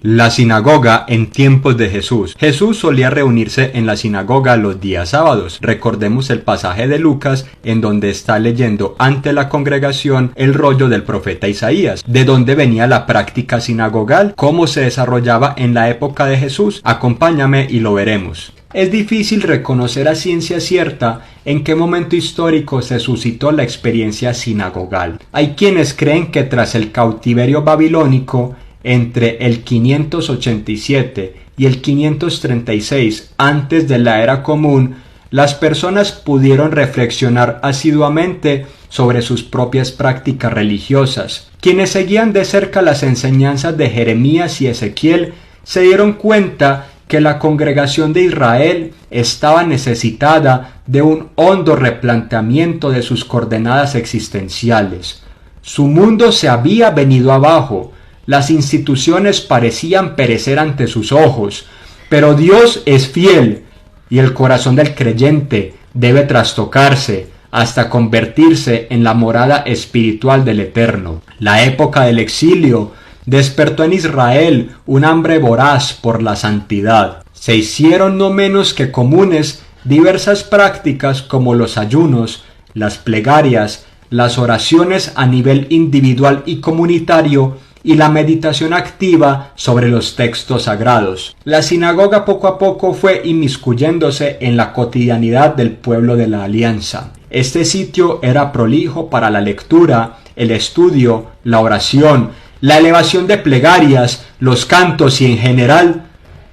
La sinagoga en tiempos de Jesús. Jesús solía reunirse en la sinagoga los días sábados. Recordemos el pasaje de Lucas en donde está leyendo ante la congregación el rollo del profeta Isaías. ¿De dónde venía la práctica sinagogal? ¿Cómo se desarrollaba en la época de Jesús? Acompáñame y lo veremos. Es difícil reconocer a ciencia cierta en qué momento histórico se suscitó la experiencia sinagogal. Hay quienes creen que tras el cautiverio babilónico, entre el 587 y el 536 antes de la era común, las personas pudieron reflexionar asiduamente sobre sus propias prácticas religiosas. Quienes seguían de cerca las enseñanzas de Jeremías y Ezequiel se dieron cuenta que la congregación de Israel estaba necesitada de un hondo replanteamiento de sus coordenadas existenciales. Su mundo se había venido abajo, las instituciones parecían perecer ante sus ojos, pero Dios es fiel y el corazón del creyente debe trastocarse hasta convertirse en la morada espiritual del Eterno. La época del exilio despertó en Israel un hambre voraz por la santidad. Se hicieron no menos que comunes diversas prácticas como los ayunos, las plegarias, las oraciones a nivel individual y comunitario y la meditación activa sobre los textos sagrados. La sinagoga poco a poco fue inmiscuyéndose en la cotidianidad del pueblo de la Alianza. Este sitio era prolijo para la lectura, el estudio, la oración, la elevación de plegarias, los cantos y en general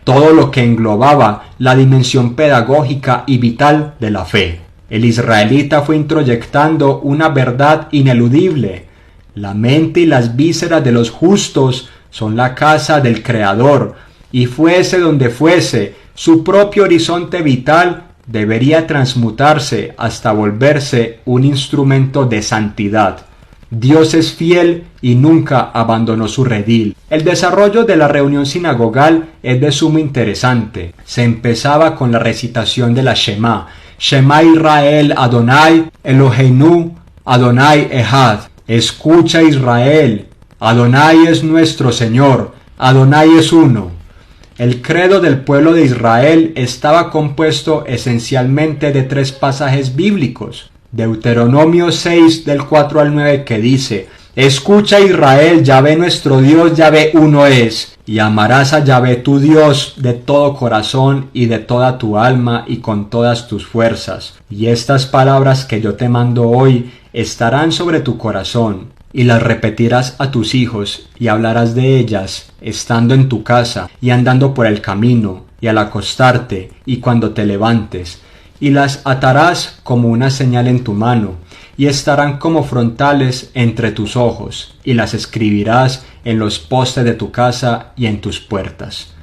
todo lo que englobaba la dimensión pedagógica y vital de la fe. El israelita fue introyectando una verdad ineludible. La mente y las vísceras de los justos son la casa del Creador, y fuese donde fuese, su propio horizonte vital debería transmutarse hasta volverse un instrumento de santidad. Dios es fiel y nunca abandonó su redil. El desarrollo de la reunión sinagogal es de sumo interesante. Se empezaba con la recitación de la Shema. Shema Israel Adonai Eloheinu Adonai Echad. Escucha Israel, Adonai es nuestro Señor, Adonai es uno. El credo del pueblo de Israel estaba compuesto esencialmente de 3 pasajes bíblicos. Deuteronomio 6 del 4 al 9 que dice: Escucha Israel, Yahvé nuestro Dios, Yahvé uno es, y amarás a Yahvé tu Dios de todo corazón y de toda tu alma y con todas tus fuerzas. Y estas palabras que yo te mando hoy estarán sobre tu corazón, y las repetirás a tus hijos, y hablarás de ellas, estando en tu casa, y andando por el camino, y al acostarte, y cuando te levantes, y las atarás como una señal en tu mano, y estarán como frontales entre tus ojos, y las escribirás en los postes de tu casa y en tus puertas.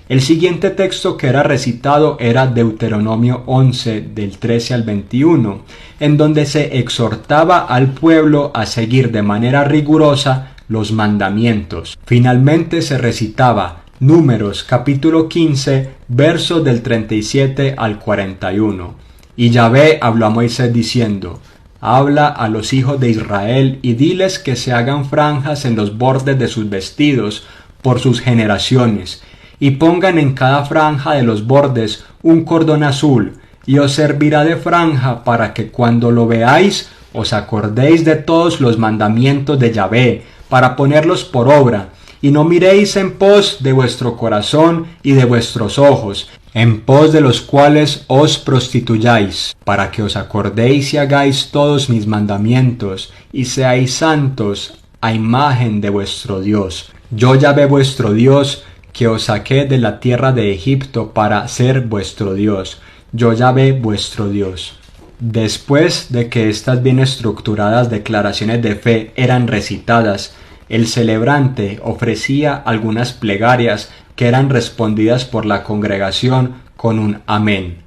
El siguiente texto que era recitado era Deuteronomio 11 del 13 al 21, en donde se exhortaba al pueblo a seguir de manera rigurosa los mandamientos. Finalmente se recitaba Números capítulo 15, versos del 37 al 41. Y Yahvé habló a Moisés diciendo: Habla a los hijos de Israel y diles que se hagan franjas en los bordes de sus vestidos por sus generaciones, y pongan en cada franja de los bordes un cordón azul, y os servirá de franja para que cuando lo veáis os acordéis de todos los mandamientos de Yahvé, para ponerlos por obra, y no miréis en pos de vuestro corazón y de vuestros ojos, en pos de los cuales os prostituyáis, para que os acordéis y hagáis todos mis mandamientos, y seáis santos a imagen de vuestro Dios. Yo Yahvé vuestro Dios, que os saqué de la tierra de Egipto para ser vuestro Dios. Yo Yahvé vuestro Dios. Después de que estas bien estructuradas declaraciones de fe eran recitadas, el celebrante ofrecía algunas plegarias que eran respondidas por la congregación con un amén.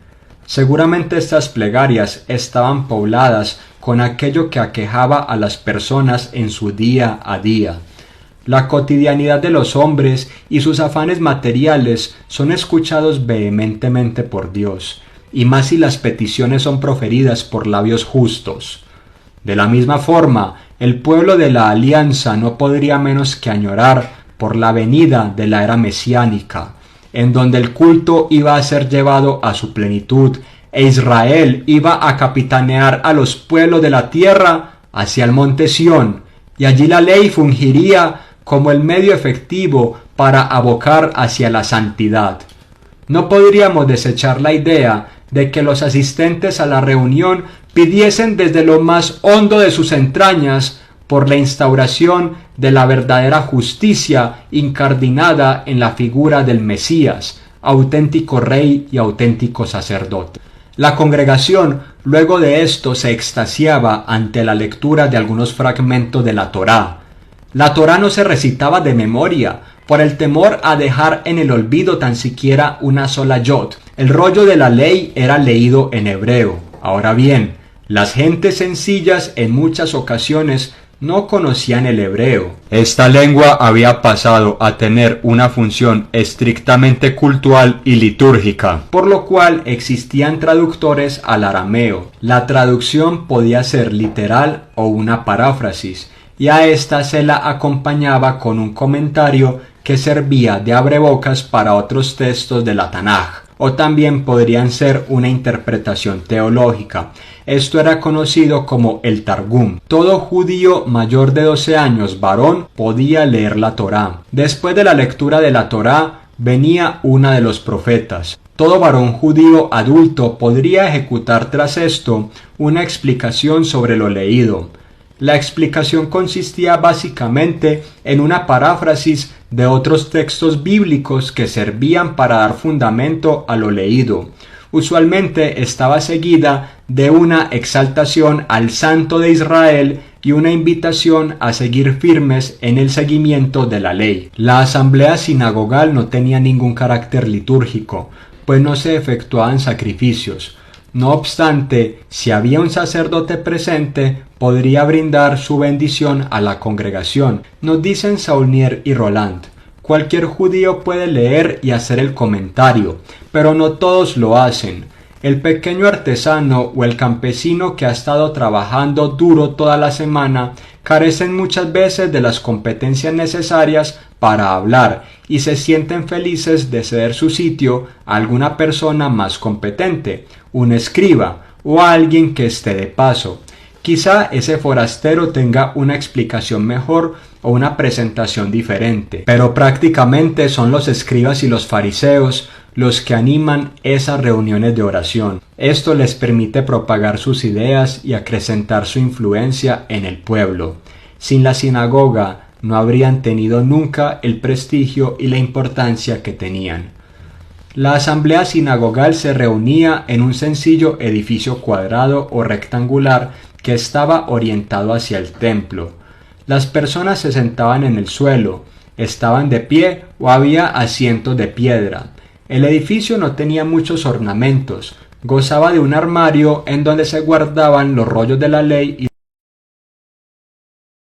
Seguramente estas plegarias estaban pobladas con aquello que aquejaba a las personas en su día a día. La cotidianidad de los hombres y sus afanes materiales son escuchados vehementemente por Dios, y más si las peticiones son proferidas por labios justos. De la misma forma, el pueblo de la alianza no podría menos que añorar por la venida de la era mesiánica, en donde el culto iba a ser llevado a su plenitud e Israel iba a capitanear a los pueblos de la tierra hacia el monte Sión, y allí la ley fungiría como el medio efectivo para abocar hacia la santidad. No podríamos desechar la idea de que los asistentes a la reunión pidiesen desde lo más hondo de sus entrañas por la instauración de la verdadera justicia incardinada en la figura del Mesías, auténtico rey y auténtico sacerdote. La congregación luego de esto se extasiaba ante la lectura de algunos fragmentos de la Torá. La Torá no se recitaba de memoria, por el temor a dejar en el olvido tan siquiera una sola yod. El rollo de la ley era leído en hebreo. Ahora bien, las gentes sencillas en muchas ocasiones no conocían el hebreo. Esta lengua había pasado a tener una función estrictamente cultural y litúrgica, por lo cual existían traductores al arameo. La traducción podía ser literal o una paráfrasis, y a esta se la acompañaba con un comentario que servía de abrebocas para otros textos de la Tanaj, o también podrían ser una interpretación teológica. Esto era conocido como el Targum. Todo judío mayor de 12 años, varón, podía leer la Torá. Después de la lectura de la Torá, venía una de los profetas. Todo varón judío adulto podría ejecutar tras esto una explicación sobre lo leído. La explicación consistía básicamente en una paráfrasis de otros textos bíblicos que servían para dar fundamento a lo leído. Usualmente estaba seguida de una exaltación al Santo de Israel y una invitación a seguir firmes en el seguimiento de la ley. La asamblea sinagogal no tenía ningún carácter litúrgico, pues no se efectuaban sacrificios. No obstante, si había un sacerdote presente, podría brindar su bendición a la congregación. Nos dicen Saulnier y Roland: cualquier judío puede leer y hacer el comentario, pero no todos lo hacen. El pequeño artesano o el campesino que ha estado trabajando duro toda la semana carecen muchas veces de las competencias necesarias para hablar y se sienten felices de ceder su sitio a alguna persona más competente, un escriba o a alguien que esté de paso. Quizá ese forastero tenga una explicación mejor o una presentación diferente, pero prácticamente son los escribas y los fariseos los que animan esas reuniones de oración. Esto les permite propagar sus ideas y acrecentar su influencia en el pueblo. Sin la sinagoga no habrían tenido nunca el prestigio y la importancia que tenían. La asamblea sinagogal se reunía en un sencillo edificio cuadrado o rectangular que estaba orientado hacia el templo. Las personas se sentaban en el suelo, estaban de pie o había asientos de piedra. El edificio no tenía muchos ornamentos, gozaba de un armario en donde se guardaban los rollos de la ley y